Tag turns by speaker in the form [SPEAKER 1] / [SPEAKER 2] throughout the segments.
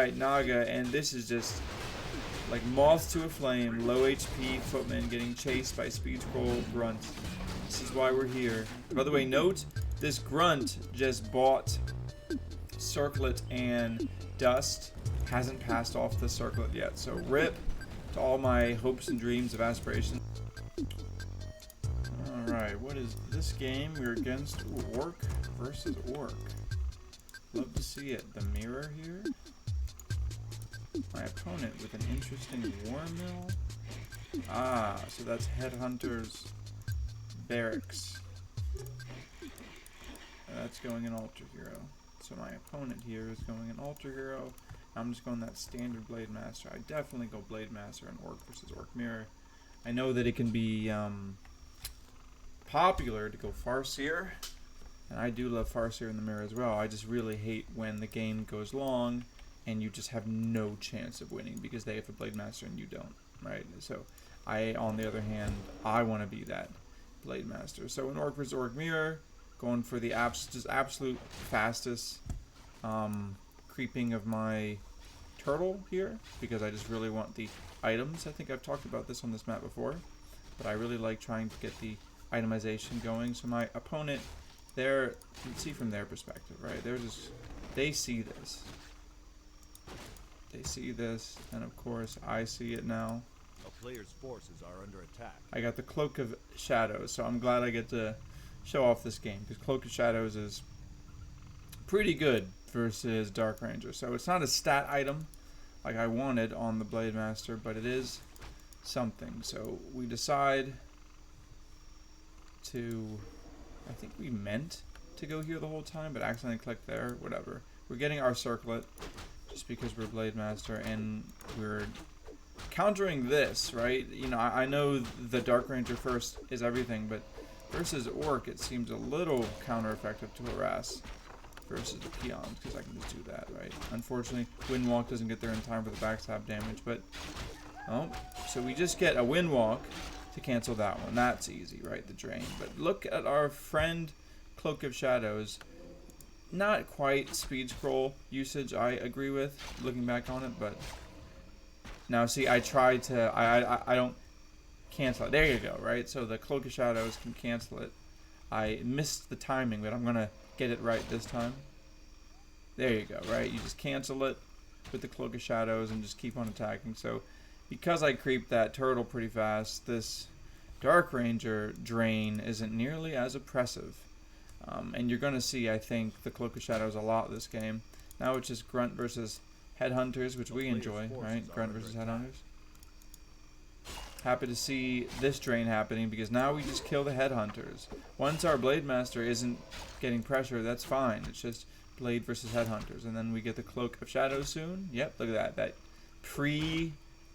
[SPEAKER 1] Alright, Naga, and this is just like moths to a flame, low HP footmen getting chased by speed scroll grunts. This is why we're here. By the way, note this grunt just bought circlet and dust, hasn't passed off the circlet yet. So rip to all my hopes and dreams of aspiration. Alright, what is this game? We're against Orc versus Orc. Love to see it. The mirror here. My opponent with an interesting war mill. Ah, so that's Headhunter's barracks. That's going in Alter Hero. So my opponent here is going in Alter Hero. I'm just going that standard Blade Master. I definitely go Blade Master and Orc versus Orc Mirror. I know that it can be popular to go Farseer, and I do love Farseer in the mirror as well. I just really hate when the game goes long and you just have no chance of winning because they have a Blade Master and you don't, right? So I, on the other hand, I want to be that Blade Master. So in Orc vs. Orc Mirror, going for the absolute fastest creeping of my turtle here because I just really want the items. I think I've talked about this on this map before, but I really like trying to get the itemization going. So my opponent, you can see from their perspective, right? They see this. They see this, and of course I see it now.
[SPEAKER 2] A player's forces are under attack.
[SPEAKER 1] I got the Cloak of Shadows, so I'm glad I get to show off this game because Cloak of Shadows is pretty good versus Dark Ranger. So it's not a stat item like I wanted on the Blade Master, but it is something. So we decide to, I think we meant to go here the whole time, but accidentally clicked there, whatever. We're getting our circlet just because we're Blade Master, and we're countering this, right? You know, I know the Dark Ranger first is everything, but versus Orc, it seems a little counter-effective to harass versus the peons, because I can just do that, right? Unfortunately, Windwalk doesn't get there in time for the backstab damage, but, oh, so we just get a Windwalk to cancel that one. That's easy, right? The drain. But look at our friend Cloak of Shadows. Not quite speed scroll usage, I agree with, looking back on it, but now see, I tried to, I don't cancel it. There you go, right? So the Cloak of Shadows can cancel it. I missed the timing, but I'm going to get it right this time. There you go, right? You just cancel it with the Cloak of Shadows and just keep on attacking. So because I creeped that turtle pretty fast, this Dark Ranger drain isn't nearly as oppressive. And you're going to see, I think, the Cloak of Shadows a lot this game. Now it's just Grunt versus Headhunters, which we enjoy, right? Grunt versus Headhunters. Happy to see this drain happening because now we just kill the Headhunters. Once our Blade Master isn't getting pressure, that's fine. It's just Blade versus Headhunters. And then we get the Cloak of Shadows soon. Yep, look at that. That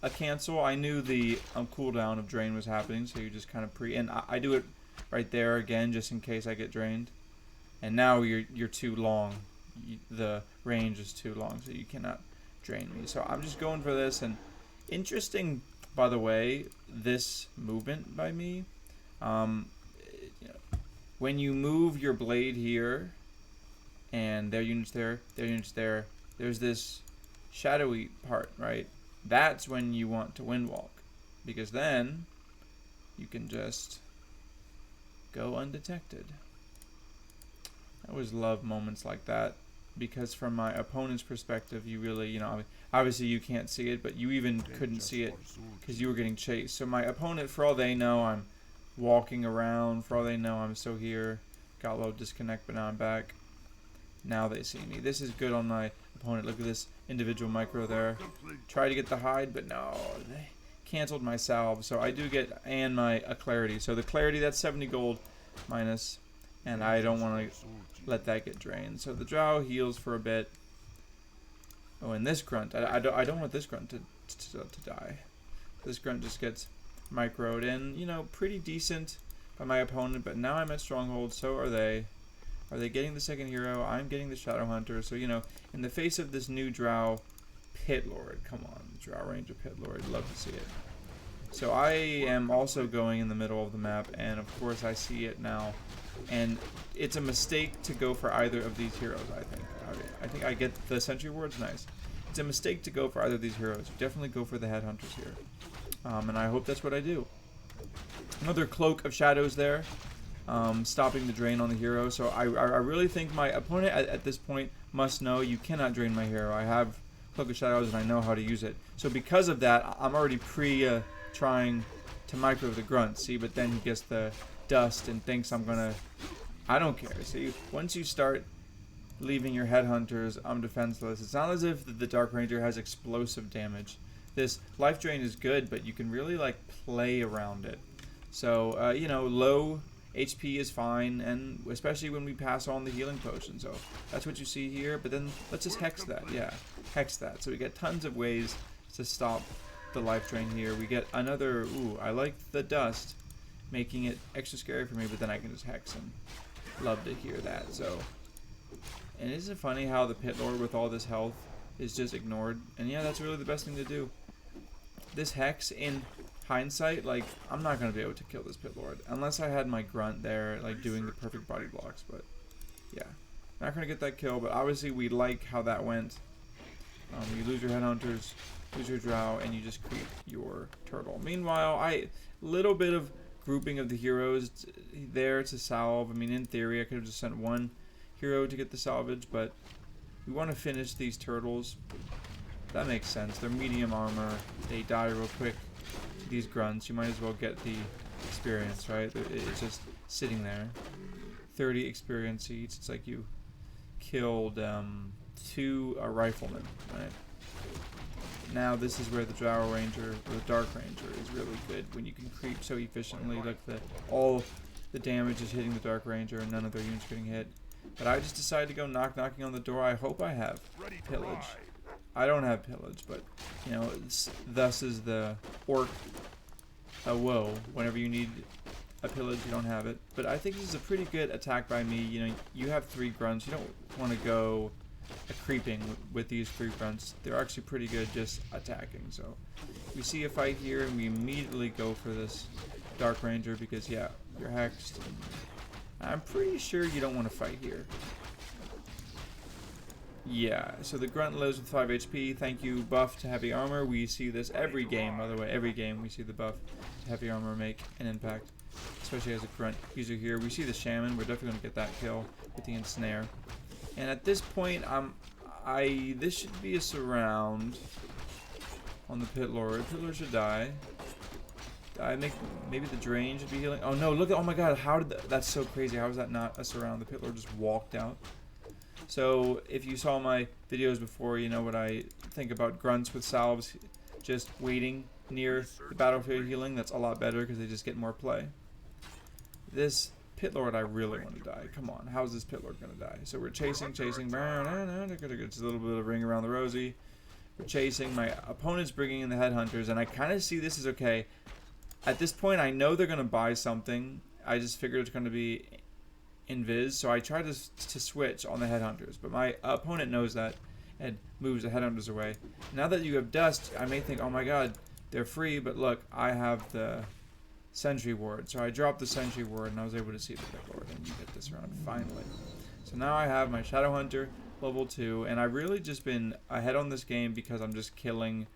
[SPEAKER 1] a cancel. I knew the cooldown of drain was happening, so you just kind of and I do it right there again just in case I get drained. And now you're too long. The range is too long, so you cannot drain me. So I'm just going for this. And interesting, by the way, this movement by me. When you move your blade here, and their units there, their units there, there's this shadowy part, right? That's when you want to Windwalk, because then you can just go undetected. I always love moments like that, because from my opponent's perspective, you really, obviously you can't see it, but you even couldn't see it because you were getting chased. So my opponent, for all they know, I'm walking around. For all they know, I'm still here. Got a little disconnect, but now I'm back. Now they see me. This is good on my opponent. Look at this individual micro there. Try to get the hide, but no, they canceled my salve. So I do get my clarity. So the clarity, that's 70 gold minus, and I don't want to let that get drained. So the drow heals for a bit. Oh, and this grunt, I don't want this grunt to die. This grunt just gets microed in, pretty decent by my opponent, but now I'm at stronghold, so are they. Are they getting the second hero? I'm getting the Shadow Hunter. So, in the face of this new drow pit lord, come on, drow ranger pit lord, love to see it. So I am also going in the middle of the map, and of course I see it now. And it's a mistake to go for either of these heroes, I think. I think I get the sentry wards, nice. it's a mistake to go for either of these heroes. Definitely go for the headhunters here. And I hope that's what I do. Another Cloak of Shadows there, stopping the drain on the hero. So I really think my opponent at this point must know you cannot drain my hero. I have Cloak of Shadows and I know how to use it. So because of that, I'm already trying to micro the grunt. See, but then he gets the dust and thinks I'm gonna. I don't care. See, once you start leaving your headhunters defenseless, it's not as if the Dark Ranger has explosive damage. This life drain is good, but you can really like play around it. So you know, low HP is fine, and especially when we pass on the healing potion. So that's what you see here. But then let's just hex that. Yeah, hex that. So we get tons of ways to stop the life drain here. We get another. Ooh, I like the dust, making it extra scary for me. But then I can just hex him. Love to hear that. So. And isn't it funny how the Pit Lord with all this health is just ignored? And yeah, that's really the best thing to do. This Hex, in hindsight, like, I'm not going to be able to kill this Pit Lord. Unless I had my Grunt there, like, doing the perfect body blocks. But, yeah. Not going to get that kill, but obviously we like how that went. You lose your Headhunters, lose your Drow, and you just creep your Turtle. Meanwhile, little bit of grouping of the heroes there to salve. I mean, in theory, I could have just sent one hero to get the salvage, but we want to finish these turtles. That makes sense. They're medium armor. They die real quick. These grunts, you might as well get the experience, right? It's just sitting there. 30 experience each. It's like you killed 2 riflemen, right? Now this is where the Drow Ranger or the Dark Ranger is really good when you can creep so efficiently. Like all the damage is hitting the Dark Ranger and none of their units getting hit. But I just decided to go knocking on the door. I hope I have pillage. I don't have pillage, but you know, thus is the orc. Whoa! Whenever you need a pillage, you don't have it. But I think this is a pretty good attack by me. You know, you have 3 grunts. You don't want to go creeping with these 3 grunts. They're actually pretty good just attacking. So we see a fight here, and we immediately go for this Dark Ranger because yeah, you're hexed. I'm pretty sure you don't want to fight here. Yeah, so the Grunt lives with 5 HP. Thank you, buff to heavy armor. We see this every game, by the way. Every game we see the buff to heavy armor make an impact, especially as a Grunt user here. We see the Shaman. We're definitely going to get that kill with the Ensnare. And at this point, this should be a surround on the Pit Lord. Pit Lord should die. Maybe the drain should be healing. Oh no, look at, oh my god, how did that's so crazy. How is that not a surround? The Pit Lord just walked out. So if you saw my videos before, you know what I think about grunts with salves just waiting near the battlefield healing. That's a lot better because they just get more play. This Pit Lord, I really want to die. Come on, how is this Pit Lord going to die? So we're chasing. Just a little bit of ring around the rosy. We're chasing. My opponent's bringing in the Headhunters, and I kind of see this as okay. At this point, I know they're going to buy something. I just figured it's going to be invis, so I tried to switch on the Headhunters. But my opponent knows that and moves the Headhunters away. Now that you have Dust, I may think, oh my god, they're free, but look, I have the Sentry Ward. So I dropped the Sentry Ward, and I was able to see the Pit Lord, and you get this round, finally. So now I have my Shadow Hunter, level 2, and I've really just been ahead on this game because I'm just killing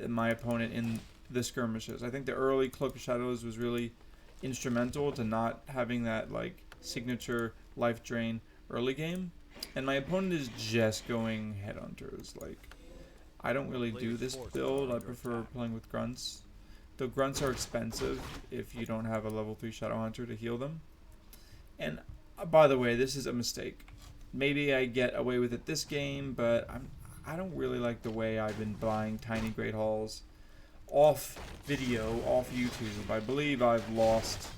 [SPEAKER 1] my opponent in the skirmishes. I think the early Cloak of Shadows was really instrumental to not having that like signature life drain early game, and my opponent is just going Headhunters. Like, I don't really do this build. I prefer playing with grunts. The grunts are expensive if you don't have a level 3 Shadow Hunter to heal them. And by the way, this is a mistake. Maybe I get away with it this game, but I don't really like the way I've been buying tiny Great Halls off video, off YouTube. I believe I've lost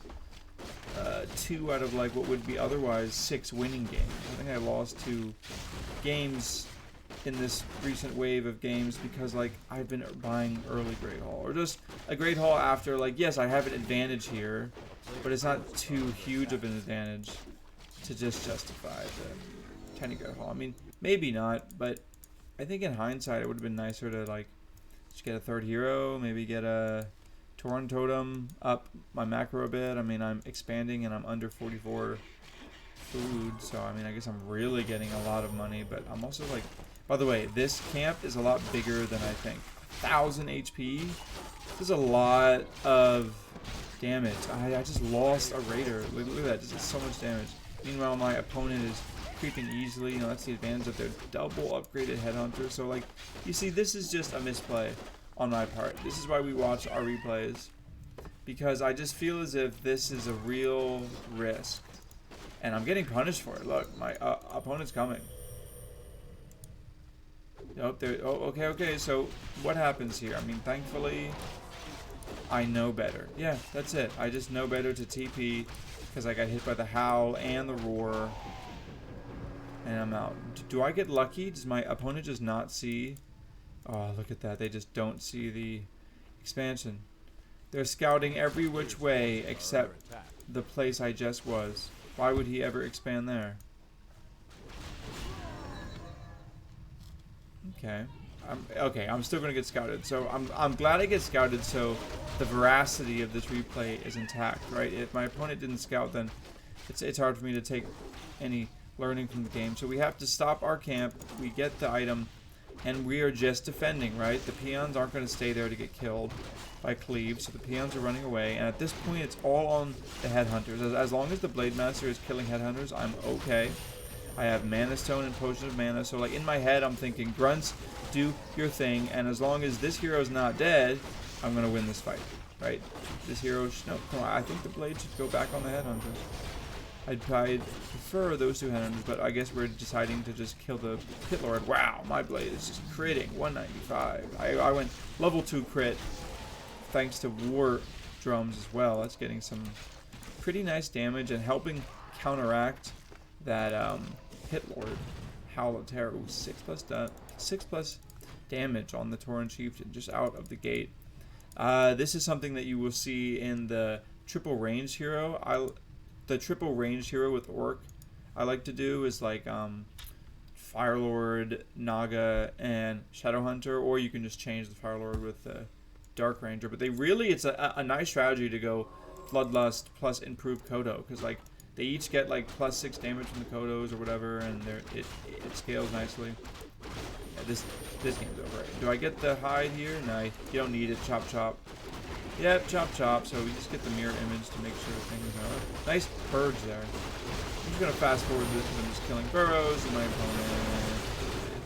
[SPEAKER 1] 2 out of like what would be otherwise 6 winning games. I think I lost 2 games in this recent wave of games because like I've been buying early Great Hall, or just a Great Hall after, like, yes, I have an advantage here, but it's not too huge of an advantage to just justify the tiny Great Hall. I mean, maybe not, but I think in hindsight it would have been nicer to like just get a 3rd hero, maybe get a Tauren Totem, up my macro a bit. I mean, I'm expanding and I'm under 44 food, so I mean, I guess I'm really getting a lot of money, but I'm also like By the way, this camp is a lot bigger than I think. 1,000 HP. This is a lot of damage. I just lost a raider. Look at that. This is so much damage. Meanwhile, my opponent is creeping easily. You know, that's the advantage of their double upgraded headhunter. So, like, you see, this is just a misplay on my part. This is why we watch our replays. Because I just feel as if this is a real risk. And I'm getting punished for it. Look, my opponent's coming. Oh, there. Oh, okay. So, what happens here? I mean, thankfully, I know better. Yeah, that's it. I just know better to TP because I got hit by the howl and the roar. And I'm out. Do I get lucky? Does my opponent just not see? Oh, look at that. They just don't see the expansion. They're scouting every which way except the place I just was. Why would he ever expand there? Okay. I'm still gonna get scouted. So I'm glad I get scouted so the veracity of this replay is intact, right? If my opponent didn't scout, then it's hard for me to take any learning from the game. So we have to stop our camp, we get the item, and we are just defending, right? The peons aren't gonna stay there to get killed by cleave, so the peons are running away, and at this point it's all on the headhunters. As long as the blade master is killing headhunters, I'm okay. I have mana stone and potion of mana, so like in my head I'm thinking, grunts, do your thing, and as long as this hero's not dead, I'm gonna win this fight, right? This hero, no, come on, I think the blade should go back on the headhunters. I'd prefer those two headhunters, but I guess we're deciding to just kill the pit lord. Wow, my blade is just critting, 195. I went level 2 crit, thanks to war drums as well. That's getting some pretty nice damage and helping counteract that Pit Lord Howl of Terror. Ooh, 6 plus damage on the Tauren Chieftain just out of the gate. This is something that you will see in the triple range hero. The triple range hero with Orc I like to do is like Firelord, Naga, and Shadowhunter, or you can just change the Firelord with the Dark Ranger. But it's a nice strategy to go Bloodlust plus improved Kodo, because like they each get like +6 damage from the Kodos or whatever, and it scales nicely. Yeah, this game's over. Do I get the hide here? No, you don't need it. Chop chop. Yep, chop chop. So we just get the mirror image to make sure things are nice purge there. I'm just gonna fast forward this because I'm just killing burrows and my opponent.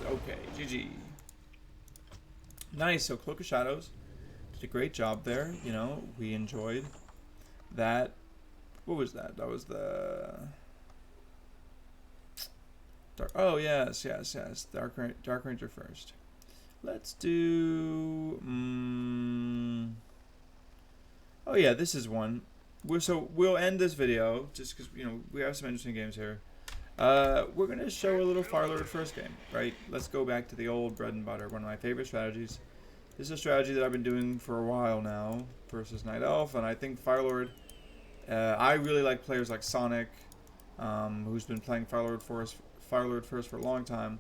[SPEAKER 1] Okay, GG. Nice. So Cloak of Shadows did a great job there. You know, we enjoyed that. What was that? That was the Dark. Oh yes. Dark Ranger first. Let's do. Oh yeah, this is one. We'll end this video just because we have some interesting games here. We're gonna show a little Firelord first game, right? Let's go back to the old bread and butter. One of my favorite strategies. This is a strategy that I've been doing for a while now versus Night Elf, and I think Firelord. I really like players like Sonic, who's been playing Firelord first for a long time.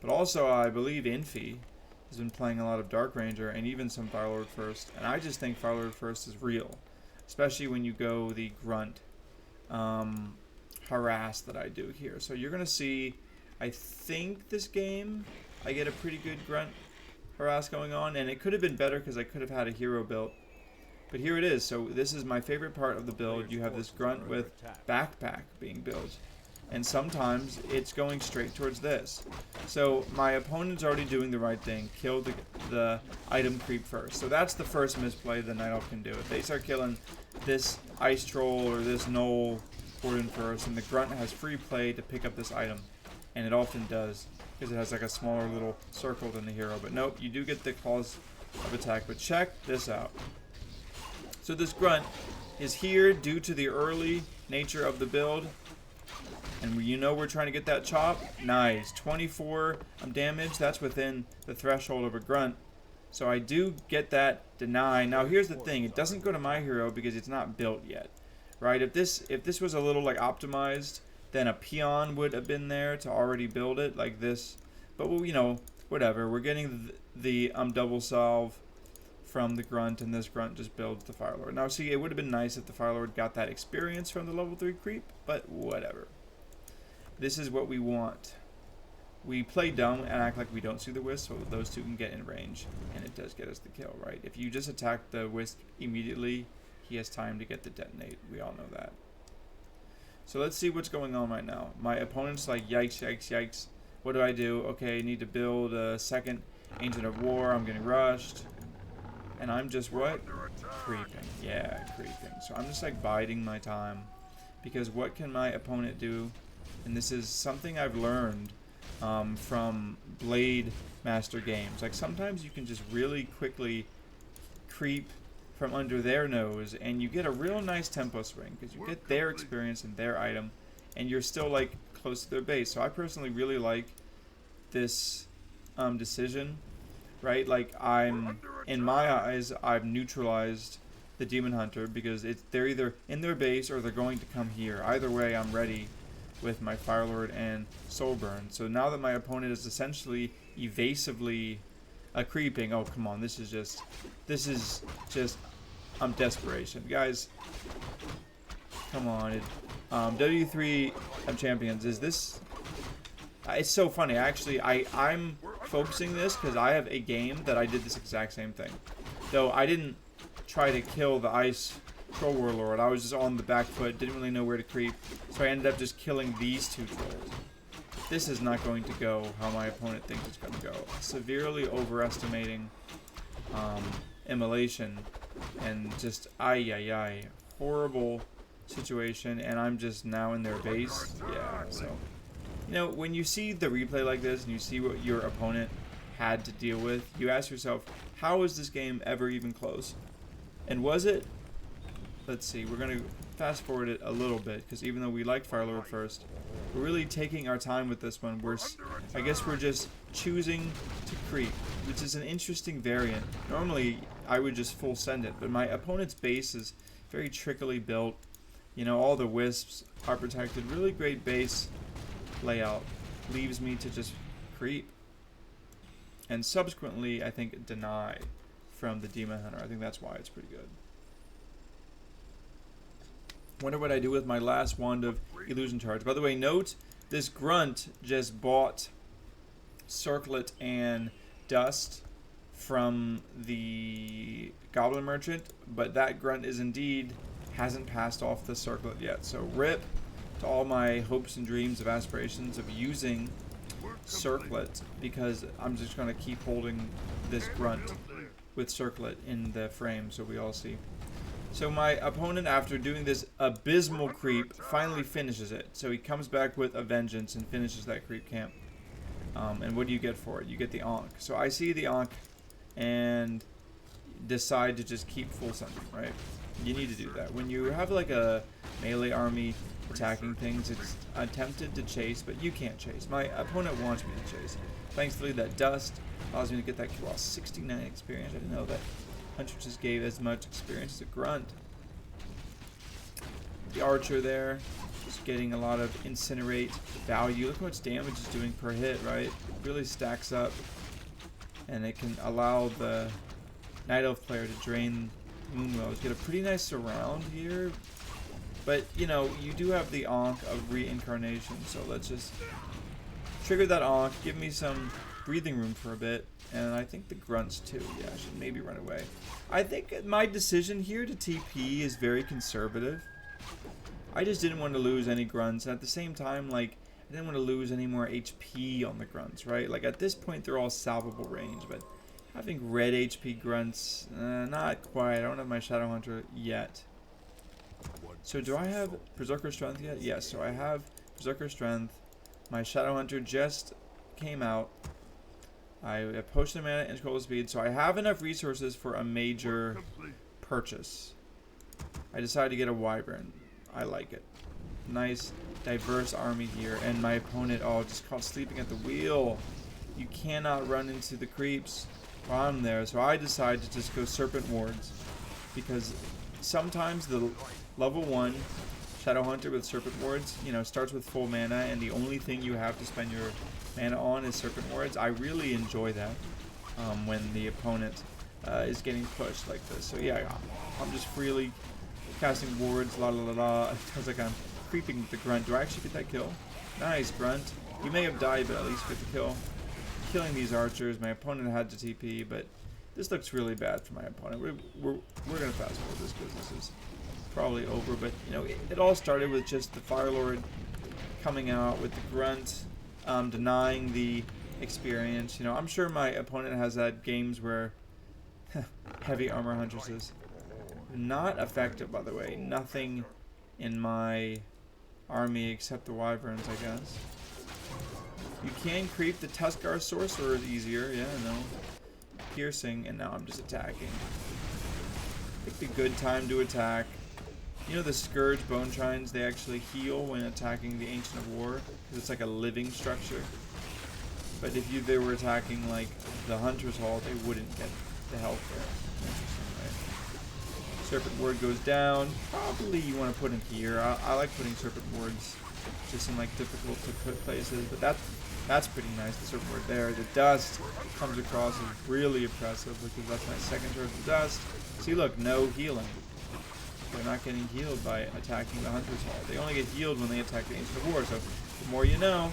[SPEAKER 1] But also, I believe Infi has been playing a lot of Dark Ranger and even some Firelord first. And I just think Firelord first is real, especially when you go the grunt harass that I do here. So you're going to see, I think this game, I get a pretty good grunt harass going on. And it could have been better because I could have had a hero built. But here it is. So this is my favorite part of the build. You have this grunt with backpack being built. And sometimes it's going straight towards this. So my opponent's already doing the right thing. Kill the item creep first. So that's the first misplay the Night Elf can do. If they start killing this Ice Troll or this Knoll Warden first, and the grunt has free play to pick up this item. And it often does, because it has like a smaller little circle than the hero. But nope, you do get the claws of attack. But check this out. So this grunt is here due to the early nature of the build. And we're trying to get that chop. Nice. 24 damage. That's within the threshold of a grunt. So I do get that deny. Now here's the thing. It doesn't go to my hero because it's not built yet. Right? If this was a little like optimized, then a peon would have been there to already build it like this. But whatever. We're getting the double salve from the grunt, and this grunt just builds the Firelord. Now see, it would have been nice if the Firelord got that experience from the level 3 creep, but whatever. This is what we want. we play dumb and act like we don't see the wisp, so those two can get in range, and it does get us the kill, right? If you just attack the wisp immediately, he has time to get the detonate. We all know that. So let's see what's going on right now. My opponent's like, yikes, yikes, yikes. What do I do? Okay, I need to build a second Ancient of War. I'm getting rushed. And I'm just what? Creeping. Yeah, creeping. So I'm just like biding my time. Because what can my opponent do? And this is something I've learned from Blade Master games. Like sometimes you can just really quickly creep from under their nose and you get a real nice tempo swing because you get their experience and their item and you're still like close to their base. So I personally really like this decision, right? Like in my eyes, I've neutralized the Demon Hunter because they're either in their base or they're going to come here. Either way, I'm ready with my Firelord and Soulburn. So now that my opponent is essentially evasively creeping, oh come on, this is just desperation, guys. Come on, W3 Champions. Is this? It's so funny. Actually, I'm focusing this because I have a game that I did this exact same thing. Though I didn't try to kill the Ice Troll Warlord. I was just on the back foot, didn't really know where to creep, so I ended up just killing these two trolls. This is not going to go how my opponent thinks it's going to go. Severely overestimating immolation and just horrible situation, and I'm just now in their base. Yeah, so you know, when you see the replay like this and you see what your opponent had to deal with, you ask yourself, how is this game ever even close? And was it? Let's see, we're going to fast forward it a little bit, because even though we like Firelord first, we're really taking our time with this one. I guess we're just choosing to creep, which is an interesting variant. Normally, I would just full send it, but my opponent's base is very trickily built. You know, all the wisps are protected. Really great base layout. Leaves me to just creep. And subsequently, I think, deny from the Demon Hunter. I think that's why it's pretty good. Wonder what I do with my last Wand of Illusion Charge. By the way, note this grunt just bought Circlet and Dust from the Goblin Merchant, but that grunt is indeed hasn't passed off the Circlet yet. So rip to all my hopes and dreams of aspirations of using Circlet, because I'm just going to keep holding this grunt with Circlet in the frame so we all see. So my opponent, after doing this abysmal creep, finally finishes it. So he comes back with a vengeance and finishes that creep camp. And what do you get for it? You get the Ankh. So I see the Ankh and decide to just keep full sending, right? You need to do that. When you have like a melee army attacking things, it's attempted to chase, but you can't chase. My opponent wants me to chase. Thankfully, that Dust allows me to get that kill. 69 experience. I didn't know that Hunter just gave as much experience as a grunt. The Archer there, just getting a lot of incinerate value. Look how much damage it's doing per hit, right? It really stacks up. And it can allow the Night Elf player to drain Moonwells. Get a pretty nice surround here. But, you know, you do have the Ankh of Reincarnation, so let's just trigger that Ankh, give me some breathing room for a bit, and I think the grunts too. Yeah, I should maybe run away. I think my decision here to TP is very conservative. I just didn't want to lose any grunts, and at the same time, like, I didn't want to lose any more HP on the grunts, right? Like, at this point, they're all salvable range, but having red HP grunts, not quite. I don't have my Shadow Hunter yet. So do I have Berserker Strength yet? Yes, so I have Berserker Strength. My Shadow Hunter just came out. I have Potion of Mana and Scroll of Speed, so I have enough resources for a major purchase. I decided to get a Wyvern. I like it. Nice, diverse army here, and my opponent, just caught sleeping at the wheel. You cannot run into the creeps while I'm there, so I decide to just go Serpent Wards, because sometimes the level 1 Shadow Hunter with Serpent Wards, you know, starts with full mana, and the only thing you have to spend your mana on is Serpent Wards. I really enjoy that when the opponent is getting pushed like this. So yeah, I'm just freely casting wards, la la la la. It feels like I'm creeping with the grunt. Do I actually get that kill? Nice, grunt. He may have died, but at least get the kill. Killing these archers. My opponent had to TP, but this looks really bad for my opponent. We're gonna fast forward this because this is probably over. But you know, it all started with just the Fire Lord coming out with the grunt, denying the experience. You know, I'm sure my opponent has had games where heavy armor huntresses not effective, by the way. Nothing in my army except the wyverns, I guess. You can creep the Tuskar sorcerer easier, yeah, no. Piercing, and now I'm just attacking. Pick the good time to attack. You know the Scourge Bone Shrines, they actually heal when attacking the Ancient of War, because it's like a living structure. But if they were attacking like the Hunter's Hall, they wouldn't get the health there. Interesting, right? Serpent Ward goes down. Probably you want to put him here. I like putting Serpent Wards just in like difficult to put places, but that's pretty nice. The Serpent Ward there. The dust comes across as really impressive because that's my second turn of dust. See, look, no healing. They're not getting healed by attacking the Hunter's Hall. They only get healed when they attack the Ancient of War. So the more you know.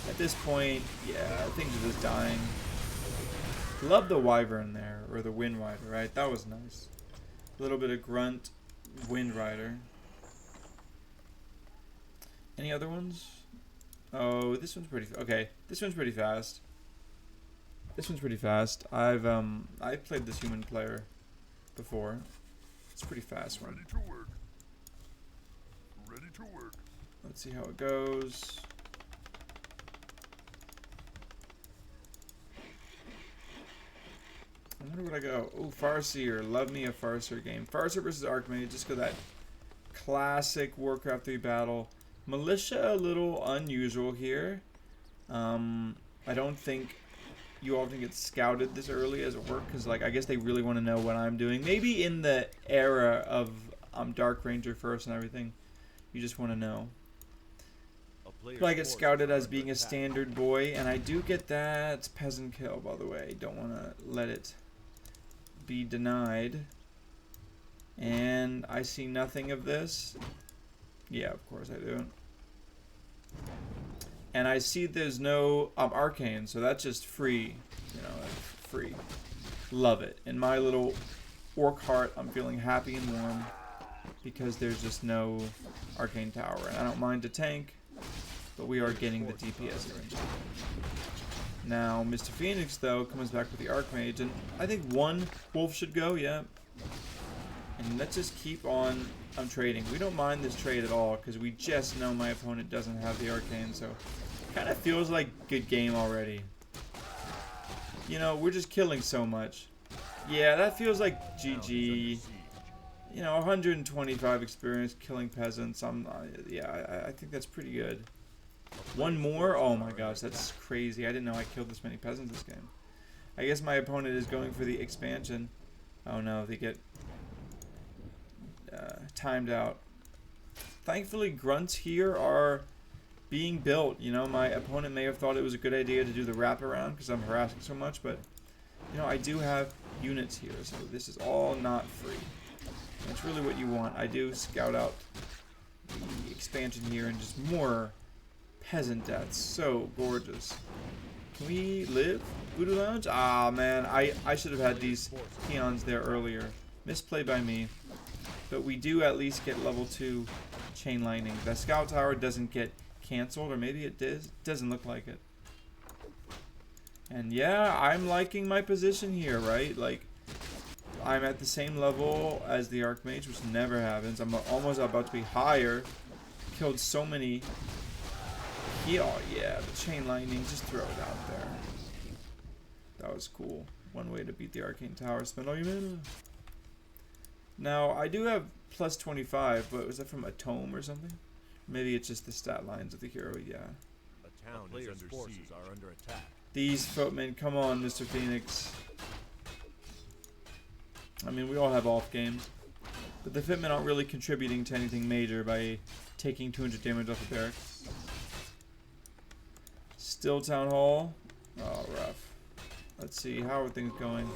[SPEAKER 1] At this point, yeah, things are just dying. Love the Wyvern there, or the Wind Rider, right? That was nice. A little bit of grunt, Wind Rider. Any other ones? Oh, this one's pretty. Okay, this one's pretty fast. This one's pretty fast. I've played this human player before. It's a pretty fast one.
[SPEAKER 3] Ready to work. Ready to work.
[SPEAKER 1] Let's see how it goes. I wonder what I go. Oh, Farseer. Love me a Farseer game. Farseer versus Archmage. Just go that classic Warcraft 3 battle. Militia, a little unusual here. I don't think you often get scouted this early as a work, because like I guess they really want to know what I'm doing. Maybe in the era of Dark Ranger first and everything, you just want to know. But I get scouted as being a standard boy, and I do get that peasant kill, by the way. Don't want to let it be denied. And I see nothing of this. Yeah, of course I do. And I see there's no arcane, so that's just free. You know, free. Love it. In my little orc heart, I'm feeling happy and warm because there's just no arcane tower. And I don't mind to tank, but we are getting the DPS range. Now, Mr. Phoenix, though, comes back with the Archmage, and I think one wolf should go, yeah. And let's just keep on trading. We don't mind this trade at all, because we just know my opponent doesn't have the Arcane, so kind of feels like good game already. You know, we're just killing so much. Yeah, that feels like GG. You know, 125 experience killing peasants. Yeah, I think that's pretty good. One more? Oh my gosh, that's crazy. I didn't know I killed this many peasants this game. I guess my opponent is going for the expansion. Oh no, they get timed out. Thankfully, grunts here are being built. You know, my opponent may have thought it was a good idea to do the wraparound because I'm harassing so much, but you know, I do have units here, so this is all not free. That's really what you want. I do scout out the expansion here and just more peasant deaths. So gorgeous. Can we live? Voodoo Lounge? Ah, man. I should have had these peons there earlier. Misplay by me. But we do at least get level 2 chain lightning. The scout tower doesn't get canceled, or maybe it does. Doesn't look like it. And yeah, I'm liking my position here, right? Like, I'm at the same level as the Archmage, which never happens. I'm almost about to be higher. Killed so many. Oh yeah, the chain lightning, just throw it out there. That was cool. One way to beat the Arcane Tower. Spend all your mana. Now, I do have plus 25, but was that from a tome or something? Maybe it's just the stat lines of the hero, yeah.
[SPEAKER 2] A town is under forces are under attack.
[SPEAKER 1] These footmen, come on, Mr. Phoenix. I mean, we all have off games. But the footmen aren't really contributing to anything major by taking 200 damage off the barracks. Still Town Hall. Oh, rough. Let's see, how are things going?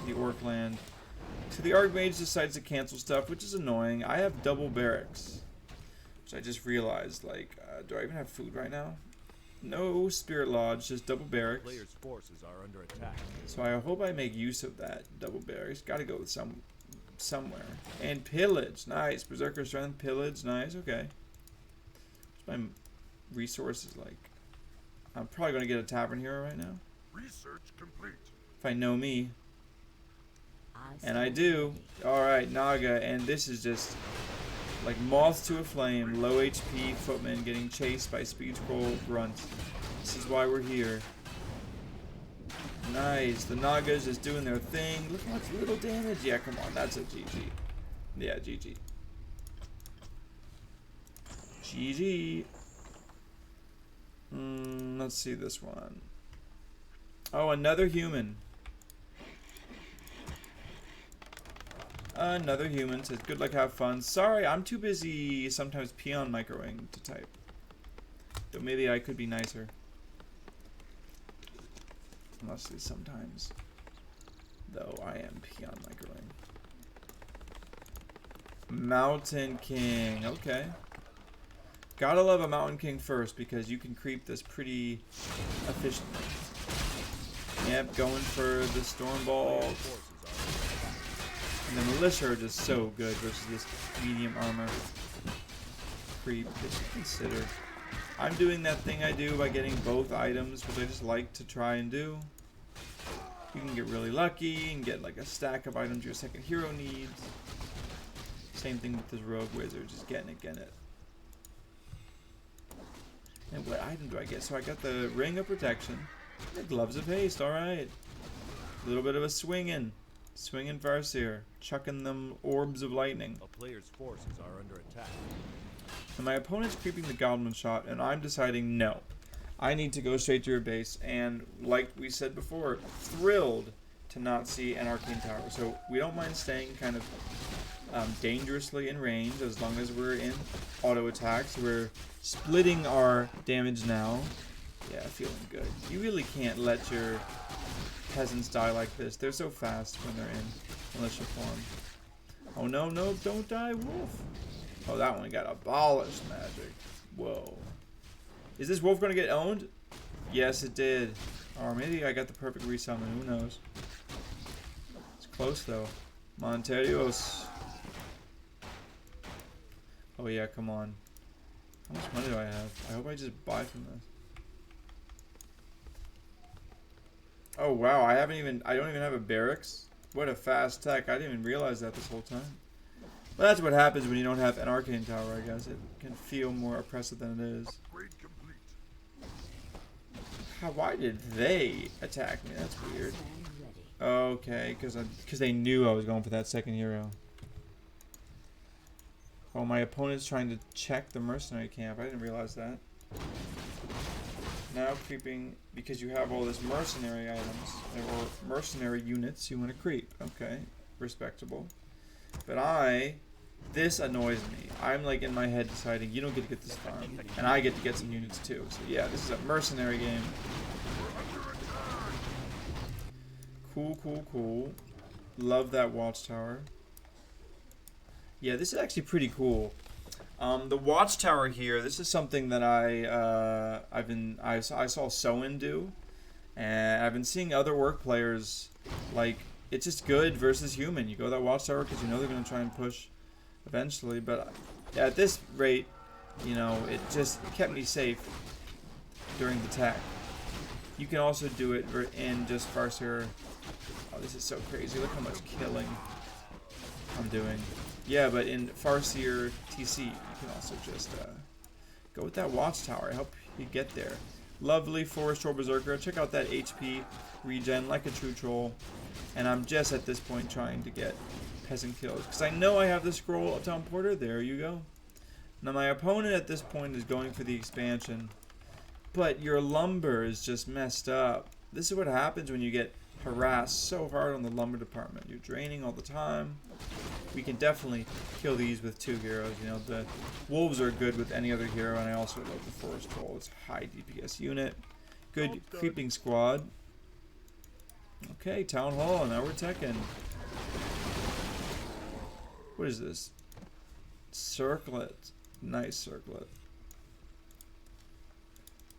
[SPEAKER 1] The Orc land. So the Archmage decides to cancel stuff, which is annoying. I have double barracks, which I just realized. Like, do I even have food right now? No Spirit Lodge, just double barracks.
[SPEAKER 2] Player's forces are under attack.
[SPEAKER 1] So I hope I make use of that double barracks. Gotta go with somewhere. And pillage, nice. Berserker strength, pillage, nice, okay. What's my resources like? I'm probably gonna get a tavern hero right now.
[SPEAKER 3] Research complete.
[SPEAKER 1] If I know me. And I do. Alright, Naga, and this is just like moths to a flame, low HP footmen getting chased by speed scroll grunts. This is why we're here. Nice. The Nagas just doing their thing. Look how much little damage. Yeah, come on. That's a GG. Yeah, GG. GG. Let's see this one. Oh, another human. Another human says, good luck, have fun. Sorry, I'm too busy sometimes peon microwing to type. Though maybe I could be nicer. Mostly sometimes. Though I am peon microwing. Mountain King, okay. Gotta love a Mountain King first because you can creep this pretty efficiently. Yep, going for the Storm Ball. And the militia are just so good versus this medium armor creep that you consider. I'm doing that thing I do by getting both items, which I just like to try and do. You can get really lucky and get like a stack of items your second hero needs. Same thing with this rogue wizard, just getting it. And what item do I get? So I got the ring of protection, the gloves of haste. All right, a little bit of a swinging Farseer, chucking them orbs of lightning.
[SPEAKER 2] A player's forces are under attack.
[SPEAKER 1] And my opponent's creeping the goblin shot, and I'm deciding no. I need to go straight to your base, and like we said before, thrilled to not see an arcane tower. So we don't mind staying kind of dangerously in range as long as we're in auto attacks. We're splitting our damage now. Yeah, feeling good. You really can't let your peasants die like this. They're so fast when they're in militia form. Oh no, don't die, wolf. Oh, that one got abolished magic. Whoa. Is this wolf gonna get owned? Yes, it did. Or maybe I got the perfect resummon, who knows. It's close though. Monterios. Oh yeah, come on. How much money do I have? I hope I just buy from this. Oh wow, I don't even have a barracks. What a fast tech. I didn't even realize that this whole time. But that's what happens when you don't have an arcane tower, I guess. It can feel more oppressive than it is.
[SPEAKER 3] Upgrade complete.
[SPEAKER 1] Why did they attack me? That's weird. Okay, because they knew I was going for that second hero. Oh, my opponent's trying to check the mercenary camp. I didn't realize that. Now creeping, because you have all this mercenary items, or mercenary units you want to creep. Okay, respectable. But this annoys me. I'm like in my head deciding you don't get to get this farm, and I get to get some units too. So yeah, this is a mercenary game. Cool. Love that watchtower. Yeah, this is actually pretty cool. The watchtower here. This is something that I saw Soen do, and I've been seeing other work players like. It's just good versus human. You go that watchtower because you know they're going to try and push eventually. But at this rate, you know, it just kept me safe during the tech. You can also do it in just Farseer. Oh, this is so crazy. Look how much killing I'm doing. Yeah, but in Farseer TC, you can also just go with that watchtower. I hope you get there. Lovely Forest Troll Berserker. Check out that HP regen like a true troll. And I'm just at this point trying to get peasant kills. Because I know I have the scroll of Town Porter. There you go. Now my opponent at this point is going for the expansion. But your lumber is just messed up. This is what happens when you get harassed so hard on the lumber department. You're draining all the time. We can definitely kill these with 2 heroes. You know, the wolves are good with any other hero. And I also love the Forest Troll. It's a high DPS unit. Good creeping squad. Okay, Town Hall, now we're teching. What is this? Circlet. Nice circlet.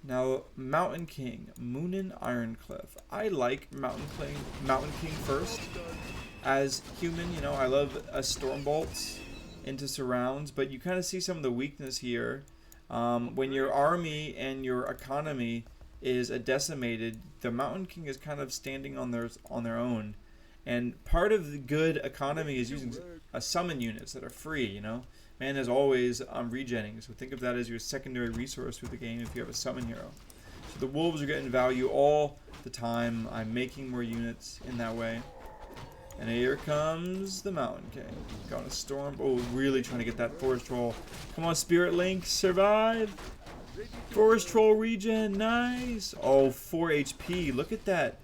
[SPEAKER 1] Now, Mountain King, Moonin Ironcliff. I like Mountain King first. As human, you know, I love storm bolts into surrounds, but you kind of see some of the weakness here. When your army and your economy is decimated, the Mountain King is kind of standing on their own. And part of the good economy is using summon units that are free, you know. Man is always regenning, so think of that as your secondary resource through the game if you have a summon hero. So the wolves are getting value all the time. I'm making more units in that way. And here comes the Mountain King. Got a storm. Oh, really trying to get that Forest Troll. Come on, Spirit Link, survive. Forest Troll regen, nice. Oh, 4 HP. Look at that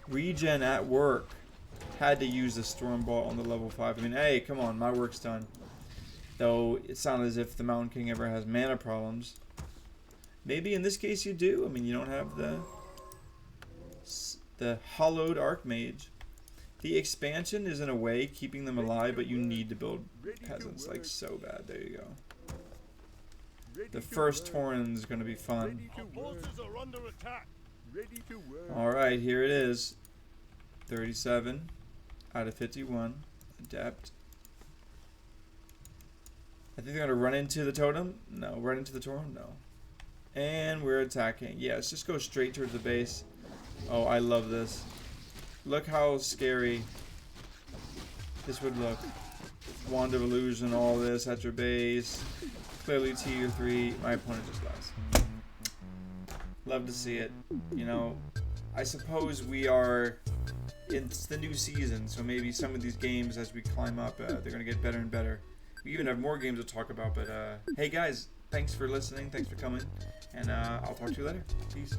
[SPEAKER 1] regen at work. Had to use the Storm Ball on the level 5. I mean, hey, come on, my work's done. Though it sounds as if the Mountain King ever has mana problems. Maybe in this case you do. I mean, you don't have the hollowed Archmage. The expansion is in a way keeping them alive, but you need to build peasants like so bad. There you go. The first Tauren is going to be fun. Alright, here it is. 37 out of 51. Adept. I think they're going to run into the totem. No. Run into the Tauren? No. And we're attacking. Yeah, let's just go straight towards the base. Oh, I love this. Look how scary this would look. Wand of Illusion, all this at your base. Clearly tier 3. My opponent just dies. Love to see it. You know, I suppose we are... It's the new season, so maybe some of these games as we climb up, they're going to get better and better. We even have more games to talk about, but hey guys, thanks for listening, thanks for coming, and I'll talk to you later. Peace.